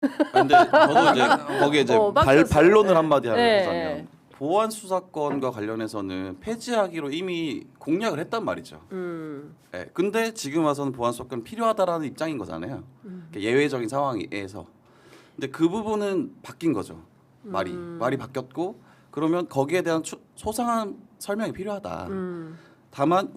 근데 저도 이제 거기에 이제 빡쳤어요. 반론을 네. 한마디 네. 하자면 보안 수사권과 관련해서는 폐지하기로 이미 공약을 했단 말이죠. 네, 근데 지금 와서는 보안 수사권 필요하다라는 입장인 거잖아요. 예외적인 상황에서. 근데 그 부분은 바뀐 거죠. 말이 바뀌었고 그러면 거기에 대한 소상한 설명이 필요하다. 다만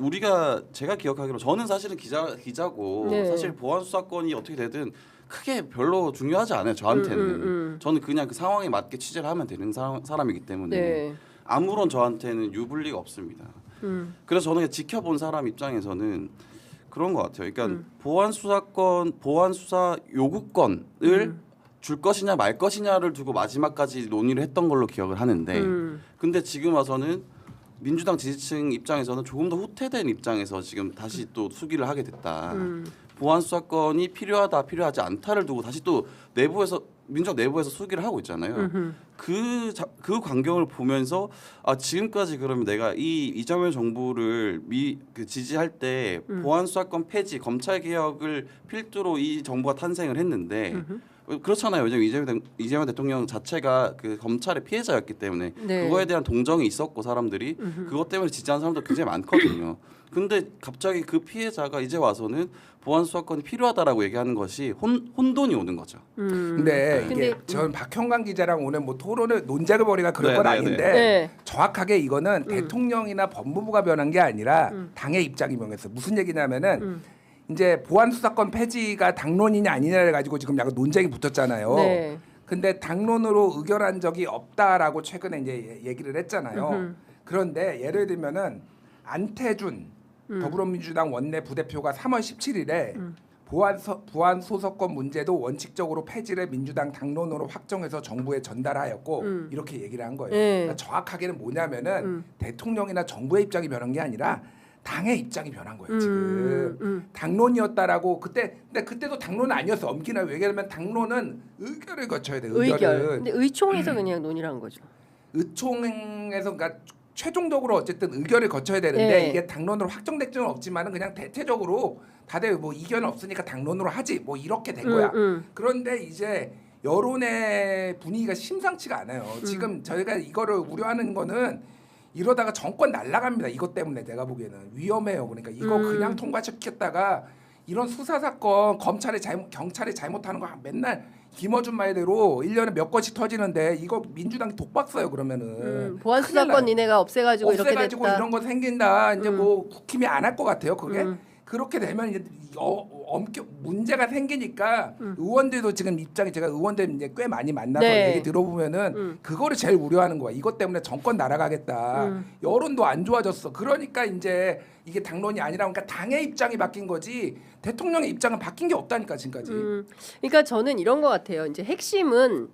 제가 기억하기로 저는 사실은 기자고 네. 사실 보안 수사권이 어떻게 되든 크게 별로 중요하지 않아요. 저한테는 저는 그냥 그 상황에 맞게 취재를 하면 되는 사람이기 때문에 네. 아무런 저한테는 유불리가 없습니다. 그래서 저는 그냥 지켜본 사람 입장에서는 그런 것 같아요. 그러니까 보안 수사 요구권을 줄 것이냐 말 것이냐를 두고 마지막까지 논의를 했던 걸로 기억을 하는데 근데 지금 와서는 민주당 지지층 입장에서는 조금 더 후퇴된 입장에서 지금 다시 또 수기를 하게 됐다. 보안 수사권이 필요하지 않다를 두고 다시 또 민주당 내부에서 수기를 하고 있잖아요. 그 광경을 보면서 지금까지 그러면 내가 이재명 정부를 지지할 때 보안 수사권 폐지, 검찰 개혁을 필두로 이 정부가 탄생을 했는데 그렇잖아요. 왜냐면 이재명 대통령 자체가 그 검찰의 피해자였기 때문에 네. 그거에 대한 동정이 있었고 사람들이 그것 때문에 지지하는 사람도 굉장히 많거든요. 근데 갑자기 그 피해자가 이제 와서는 보안 수사권이 필요하다라고 얘기하는 것이 혼돈이 오는 거죠. 근데 이게 근데 전 박형광 기자랑 오늘 뭐 토론을 논쟁을 벌이가 그럴 네, 건 네, 아닌데 네. 정확하게 이거는 대통령이나 법무부가 변한 게 아니라 당의 입장이 변했어요. 무슨 얘기냐면은 이제 보안 수사권 폐지가 당론이냐 아니냐를 가지고 지금 약간 논쟁이 붙었잖아요. 네. 근데 당론으로 의결한 적이 없다라고 최근에 이제 얘기를 했잖아요. 그런데 예를 들면은 안태준 더불어민주당 원내 부대표가 3월 17일에 보안 소속권 문제도 원칙적으로 폐지를 민주당 당론으로 확정해서 정부에 전달하였고 이렇게 얘기를 한 거예요. 네. 그러니까 정확하게는 뭐냐면은 대통령이나 정부의 입장이 변한 게 아니라 당의 입장이 변한 거예요. 지금 당론이었다라고 근데 그때도 당론은 아니었어. 엄기나 왜냐하면 당론은 의결을 거쳐야 돼. 의결. 근데 의총에서 그냥 논의를 한 거죠. 의총에서 그러니까 최종적으로 어쨌든 의결을 거쳐야 되는데 네. 이게 당론으로 확정된 적은 없지만은 그냥 대체적으로 다들 뭐 이견 없으니까 당론으로 하지 뭐 이렇게 된 거야. 그런데 이제 여론의 분위기가 심상치가 않아요. 지금 저희가 이거를 우려하는 거는 이러다가 정권 날아갑니다. 이것 때문에 내가 보기에는 위험해요. 그러니까 이거 그냥 통과시켰다가 이런 수사 사건 경찰이 잘못하는 거 맨날 김어준 말대로 1년에 몇 건씩 터지는데 이거 민주당이 독박 써요. 그러면은 보안 큰일 나요. 수사권 니네가 없애가지고 이렇게 없애가지고 됐다. 이런 거 생긴다. 이제 뭐 국힘이 안 할 것 같아요. 그게 그렇게 되면 이제 엄격 문제가 생기니까 의원들도 지금 입장이 제가 의원들 이제 꽤 많이 만나서 네. 얘기 들어보면은 그거를 제일 우려하는 거야. 이것 때문에 정권 날아가겠다. 여론도 안 좋아졌어. 그러니까 이제 이게 당론이 아니라 그러니까 당의 입장이 바뀐 거지 대통령의 입장은 바뀐 게 없다니까 지금까지. 그러니까 저는 이런 것 같아요. 이제 핵심은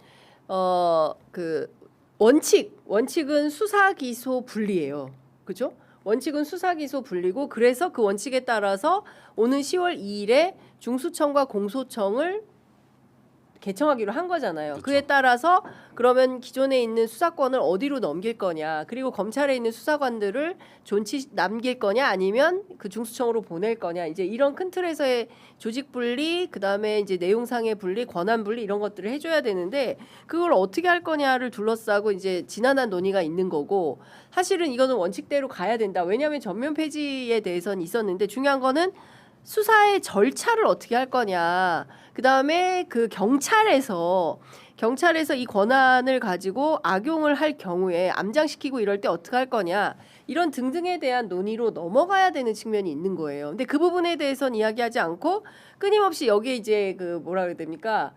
그 원칙은 수사 기소 분리예요. 그죠? 원칙은 수사 기소 분리고 그래서 그 원칙에 따라서 오는 10월 2일에 중수청과 공소청을 개청하기로 한 거잖아요. 그쵸. 그에 따라서 그러면 기존에 있는 수사권을 어디로 넘길 거냐, 그리고 검찰에 있는 수사관들을 존치 남길 거냐, 아니면 그 중수청으로 보낼 거냐, 이제 이런 큰 틀에서의 조직 분리, 그 다음에 이제 내용상의 분리, 권한 분리 이런 것들을 해줘야 되는데 그걸 어떻게 할 거냐를 둘러싸고 이제 지난한 논의가 있는 거고 사실은 이거는 원칙대로 가야 된다. 왜냐하면 전면 폐지에 대해서는 있었는데 중요한 거는 수사의 절차를 어떻게 할 거냐. 그다음에 그 경찰에서 이 권한을 가지고 악용을 할 경우에 암장시키고 이럴 때 어떻게 할 거냐. 이런 등등에 대한 논의로 넘어가야 되는 측면이 있는 거예요. 근데 그 부분에 대해서는 이야기하지 않고 끊임없이 여기에 이제 그 뭐라 그래야 됩니까?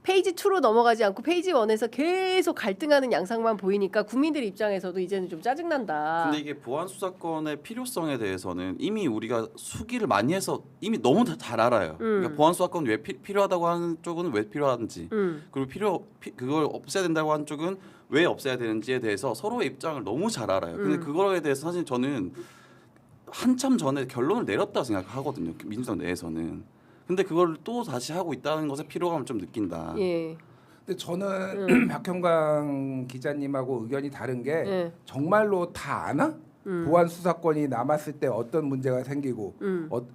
페이지 2로 넘어가지 않고 페이지 1에서 계속 갈등하는 양상만 보이니까 국민들 입장에서도 이제는 좀 짜증난다. 근데 이게 보안 수사권의 필요성에 대해서는 이미 우리가 수기를 많이 해서 이미 너무 잘 알아요. 그러니까 보안 수사권 왜 필요하다고 하는 쪽은 왜 필요한지, 그리고 그걸 없애야 된다고 하는 쪽은 왜 없애야 되는지에 대해서 서로의 입장을 너무 잘 알아요. 근데 그거에 대해서 사실 저는 한참 전에 결론을 내렸다고 생각하거든요. 민주당 내에서는. 근데 그걸 또 다시 하고 있다는 것에 피로감을 좀 느낀다. 예. 근데 저는 박형광 기자님하고 의견이 다른 게 예. 정말로 다 아나? 보안 수사권이 남았을 때 어떤 문제가 생기고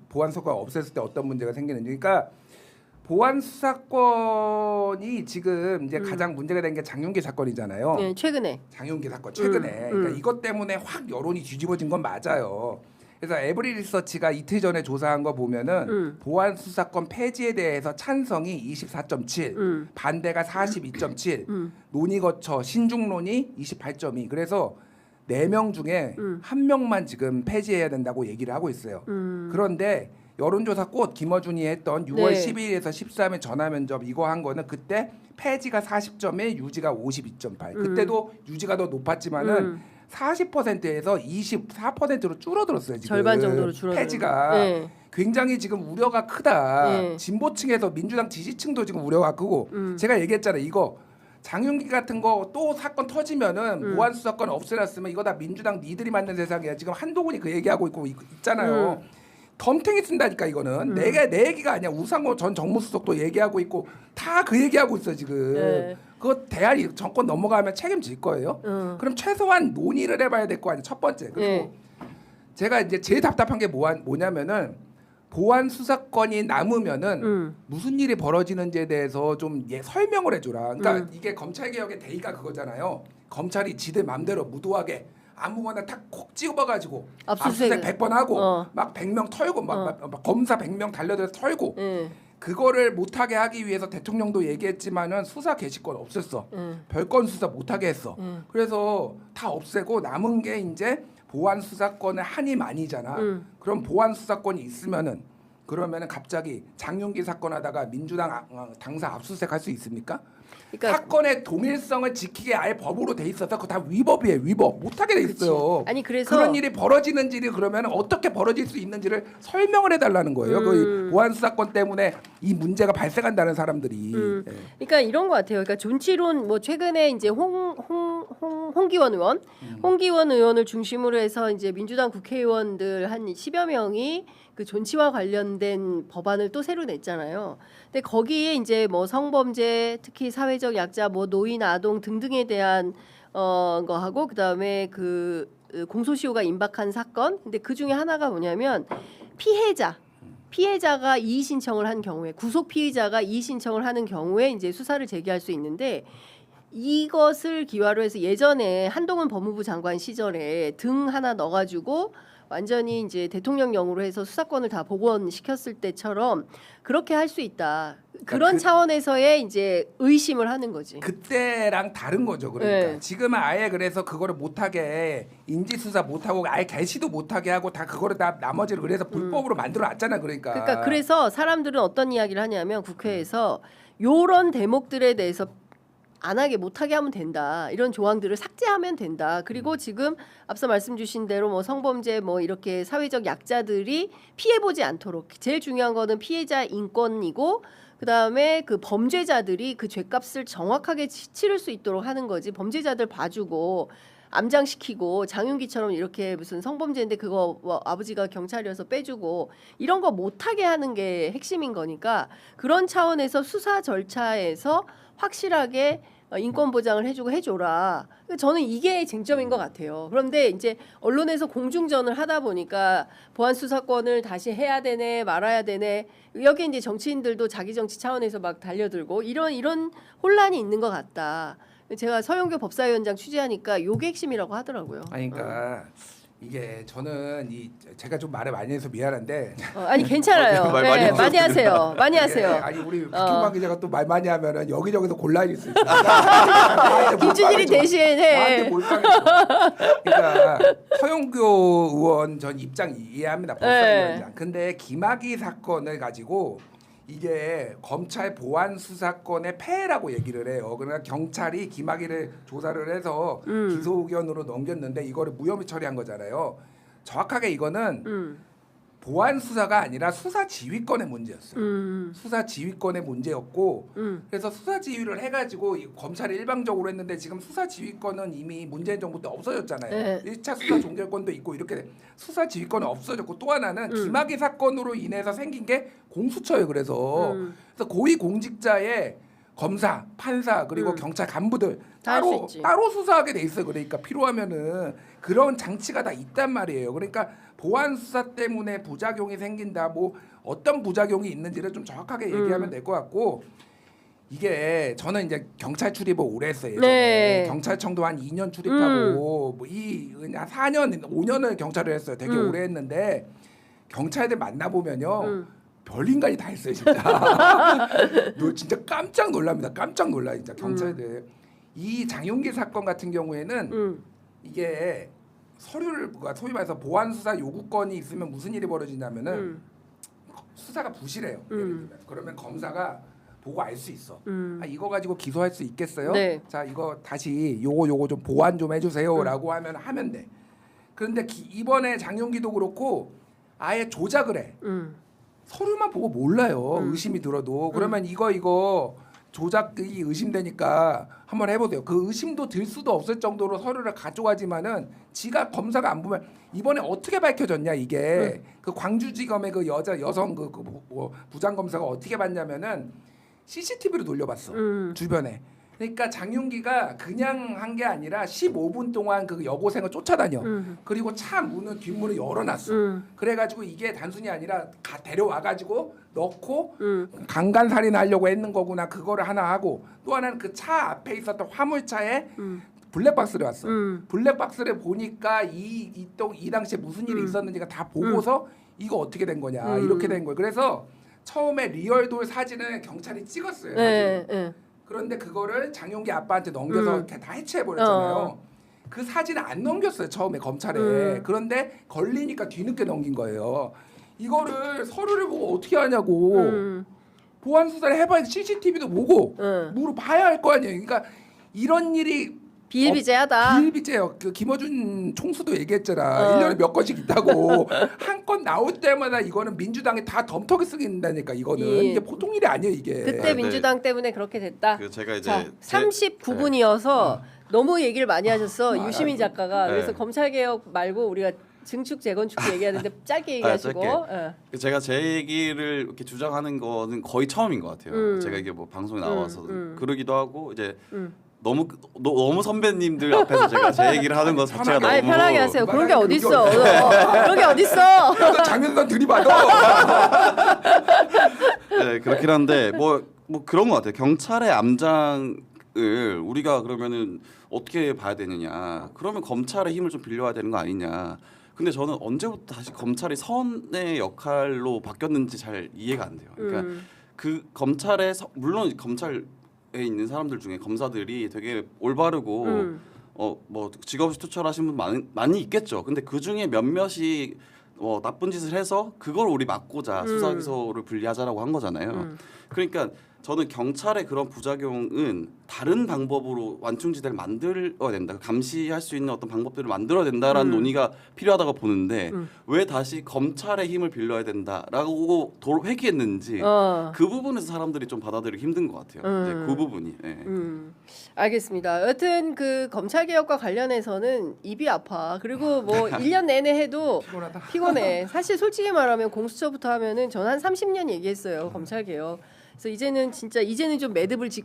보안 수사권 없앴을 때 어떤 문제가 생기는지. 그러니까 보안 수사권이 지금 이제 가장 문제가 된 게 장윤기 사건이잖아요. 네, 최근에. 장윤기 사건 최근에 그러니까 이것 때문에 확 여론이 뒤집어진 건 맞아요. 그래서 에브리 리서치가 이틀 전에 조사한 거 보면은 보안 수사권 폐지에 대해서 찬성이 24.7, 반대가 42.7, 논의 거쳐 신중론이 28.2. 그래서 4명 중에 1명만 지금 폐지해야 된다고 얘기를 하고 있어요. 그런데 여론조사 꽃 김어준이 했던 6월 네. 12일에서 13일 전화면접 이거 한 거는 그때 폐지가 40.1, 유지가 52.8. 그때도 유지가 더 높았지만은 40%에서 24%로 줄어들었어요. 지금 절반 정도로 줄어들었어요. 폐지가 네. 굉장히 지금 우려가 크다. 네. 진보층에서 민주당 지지층도 지금 우려가 크고 제가 얘기했잖아요. 이거 장윤기 같은 거 또 사건 터지면은 보안 수사권 없애놨으면 이거 다 민주당 니들이 만든 세상이야. 지금 한동훈이 그 얘기하고 있잖아요. 덤탱이 쓴다니까 이거는 내 얘기가 아니야. 우상호 전 정무수석도 얘기하고 있고 다 그 얘기하고 있어 지금. 네. 그거 대안이 정권 넘어가면 책임질 거예요. 그럼 최소한 논의를 해봐야 될 거 아니야. 첫 번째. 그리고 네. 제가 이제 제일 답답한 게 뭐냐면은 보안 수사권이 남으면은 무슨 일이 벌어지는지에 대해서 좀 설명을 해줘라. 그러니까 이게 검찰 개혁의 대의가 그거잖아요. 검찰이 지들 맘대로 무도하게 아무거나 탁콕 찍어가지고 압수수색 100번 하고 막 100명 털고 막 검사 100명 달려들어서 털고 그거를 못하게 하기 위해서 대통령도 얘기했지만은 수사 개시권 없앴어. 별건 수사 못하게 했어. 그래서 다 없애고 남은 게 이제 보안 수사권의 한이 많이잖아. 그럼 보안 수사권이 있으면은 그러면은 갑자기 장윤기 사건 하다가 민주당 당사 압수수색 할 수 있습니까? 그러니까 사건의 동일성을 지키게 아예 법으로 돼 있어서 그거 다 위법이에요. 위법 못하게 돼 있어요. 아니 그래서 그런 일이 벌어지는지를 그러면 어떻게 벌어질 수 있는지를 설명을 해달라는 거예요. 그 보안 수사권 때문에 이 문제가 발생한다는 사람들이. 예. 그러니까 이런 것 같아요. 그러니까 존치론 뭐 최근에 이제 홍기원 의원, 홍기원 의원을 중심으로 해서 이제 민주당 국회의원들 한 10여 명이 그 존치와 관련된 법안을 또 새로 냈잖아요. 근데 거기에 이제 뭐 성범죄, 특히 사회적 약자, 뭐 노인, 아동 등등에 대한 거하고 그다음에 그 공소시효가 임박한 사건. 근데 그 중에 하나가 뭐냐면 피해자가 이의 신청을 한 경우에 구속 피의자가 이의 신청을 하는 경우에 이제 수사를 제기할 수 있는데 이것을 기화로 해서 예전에 한동훈 법무부 장관 시절에 등 하나 넣어가지고 완전히 이제 대통령령으로 해서 수사권을 다 복원시켰을 때처럼 그렇게 할 수 있다. 그런 차원에서의 이제 의심을 하는 거지. 그때랑 다른 거죠. 그러니까 네. 지금은 아예 그래서 그거를 못하게 인지 수사 못하고 아예 개시도 못하게 하고 다 그거를 다 나머지를 그래서 불법으로 만들어놨잖아. 그러니까. 그래서 사람들은 어떤 이야기를 하냐면 국회에서 요런 대목들에 대해서 안 하게 못하게 하면 된다. 이런 조항들을 삭제하면 된다. 그리고 지금 앞서 말씀 주신 대로 뭐 성범죄 뭐 이렇게 사회적 약자들이 피해 보지 않도록 제일 중요한 거는 피해자 인권이고 그다음에 그 범죄자들이 그 죄값을 정확하게 치를 수 있도록 하는 거지. 범죄자들 봐주고 암장시키고 장윤기처럼 이렇게 무슨 성범죄인데 그거 뭐 아버지가 경찰이어서 빼주고 이런 거 못하게 하는 게 핵심인 거니까 그런 차원에서 수사 절차에서 확실하게 인권 보장을 해주고 해줘라. 저는 이게 쟁점인 것 같아요. 그런데 이제 언론에서 공중전을 하다 보니까 보안 수사권을 다시 해야 되네 말아야 되네 여기 이제 정치인들도 자기 정치 차원에서 막 달려들고 이런 혼란이 있는 것 같다. 제가 서영교 법사위원장 취재하니까 요게 핵심이라고 하더라고요. 아니 그러니까 이게 저는 제가 좀 말을 많이 해서 미안한데 아니 괜찮아요. 말 많이 네, 하셨어요. 많이 하세요. 많이 하세요. 아니 우리 김만 기자가 또 말 많이 하면은 여기저기서 곤란일 수 있어. 김준일이 대신해. 나한테 몰빵해. 그러니까 서영교 의원 전 입장 이해합니다. 법사위원장. 근데 김학의 사건을 가지고 이게 검찰 보안 수사권의 폐해라고 얘기를 해요. 그러니까 경찰이 김학의를 조사를 해서 기소 의견으로 넘겼는데 이거를 무혐의 처리한 거잖아요. 정확하게 이거는 보안 수사가 아니라 수사 지휘권의 문제였어요. 수사 지휘권의 문제였고 그래서 수사 지휘를 해가지고 검찰이 일방적으로 했는데 지금 수사 지휘권은 이미 문재인 정부 때 없어졌잖아요. 네. 1차 수사 종결권도 있고 이렇게 수사 지휘권은 없어졌고 또 하나는 김학의 사건으로 인해서 생긴 게 공수처예요. 그래서 고위 공직자의 검사, 판사 그리고 경찰 간부들 다 할 수 있지. 따로 수사하게 돼 있어요. 그러니까 필요하면은 그런 장치가 다 있단 말이에요. 그러니까 보안 수사 때문에 부작용이 생긴다. 뭐 어떤 부작용이 있는지를 좀 정확하게 얘기하면 될 것 같고 이게 저는 이제 경찰 출입을 오래 했어요. 예전에. 네. 경찰청도 한 2년 출입하고 뭐 한 4년, 5년을 경찰을 했어요. 되게 오래 했는데 경찰들 만나 보면요. 별 인간이 다 있어요, 진짜. 너 진짜 깜짝 놀랍니다. 깜짝 놀라 진짜 경찰들. 이 장윤기 사건 같은 경우에는 이게 서류를 소위 말해서 보안 수사 요구권이 있으면 무슨 일이 벌어지냐면은 수사가 부실해요. 예를 들면. 그러면 검사가 보고 알 수 있어. 아, 이거 가지고 기소할 수 있겠어요? 네. 자, 이거 다시 요거 좀 보완 좀 해주세요라고 하면 돼. 그런데 이번에 장윤기도 그렇고 아예 조작을 해. 서류만 보고 몰라요. 의심이 들어도. 그러면 이거 조작이 의심되니까 한번 해보세요. 그 의심도 들 수도 없을 정도로 서류를 가져가지만은 지가 검사가 안 보면 이번에 어떻게 밝혀졌냐 이게 그 광주지검의 그 여성 뭐 부장 검사가 어떻게 봤냐면은 CCTV로 돌려봤어 주변에. 그러니까 장윤기가 그냥 한 게 아니라 15분 동안 그 여고생을 쫓아다녀. 그리고 차 문을 뒷문을 열어놨어. 그래가지고 이게 단순히 아니라 데려와가지고 넣고 강간살인하려고 했는 거구나. 그거를 하나 하고 또 하나는 그 차 앞에 있었던 화물차에 블랙박스를 왔어. 블랙박스를 보니까 이 당시에 무슨 일이 있었는지가 다 보고서 이거 어떻게 된 거냐 이렇게 된 거예요. 그래서 처음에 리얼돌 사진을 경찰이 찍었어요. 네. 그런데 그거를 장윤기 아빠한테 넘겨서 이렇게 다 해체해버렸잖아요. 그 사진을 안 넘겼어요 처음에 검찰에. 그런데 걸리니까 뒤늦게 넘긴 거예요. 이거를 서류를 보고 어떻게 하냐고. 보안 수사를 해봐야 CCTV도 보고 물어봐야 할 거 아니에요. 그러니까 이런 일이 비일비재하다. 비일비재요. 그 김어준 총수도 얘기했잖아. 1년에 몇 건씩 있다고. 한 건 나올 때마다 이거는 민주당이 다 덤터기 쓰긴다니까 이거는. 이게 보통 일이 아니에요 이게. 그때 민주당 때문에 그렇게 됐다. 그 제가 이제 자, 39분이어서 너무 얘기를 많이 하셨어. 유시민 작가가. 그래서 검찰 개혁 말고 우리가 증축 재건축 얘기하는데 짧게 얘기하시고. 짧게. 제가 제 얘기를 이렇게 주장하는 거는 거의 처음인 것 같아요. 제가 이게 뭐 방송에 나와서 그러기도 하고 이제 너무 선배님들 앞에서 제가 제 얘기를 하는 것 자체가 너무 편하게 하세요. 그런 게 어디 있어? 그런 게 어디 있어? 장윤건 들이받아. 네, 그렇긴 한데 뭐 그런 것 같아요. 경찰의 암장을 우리가 그러면은 어떻게 봐야 되느냐? 그러면 검찰의 힘을 좀 빌려야 되는 거 아니냐? 근데 저는 언제부터 다시 검찰이 선의 역할로 바뀌었는지 잘 이해가 안 돼요. 그러니까 그 검찰의 물론 검찰에 있는 사람들 중에 검사들이 되게 올바르고 뭐 직업이 투철하신 분 많이 있겠죠. 근데 그 중에 몇몇이 나쁜 짓을 해서 그걸 우리 막고자 수사 기소를 분리하자라고 한 거잖아요. 그러니까 저는 경찰의 그런 부작용은 다른 방법으로 완충지대를 만들어야 된다. 감시할 수 있는 어떤 방법들을 만들어야 된다라는 논의가 필요하다고 보는데 왜 다시 검찰의 힘을 빌려야 된다라고 회귀했는지 그 부분에서 사람들이 좀 받아들이기 힘든 것 같아요. 이제 그 부분이. 네. 알겠습니다. 여튼 그 검찰 개혁과 관련해서는 입이 아파. 그리고 뭐 1년 내내 해도 피곤해. 사실 솔직히 말하면 공수처부터 하면은 전 한 30년 얘기했어요. 검찰 개혁. 그래서 이제는 좀 매듭을 짓고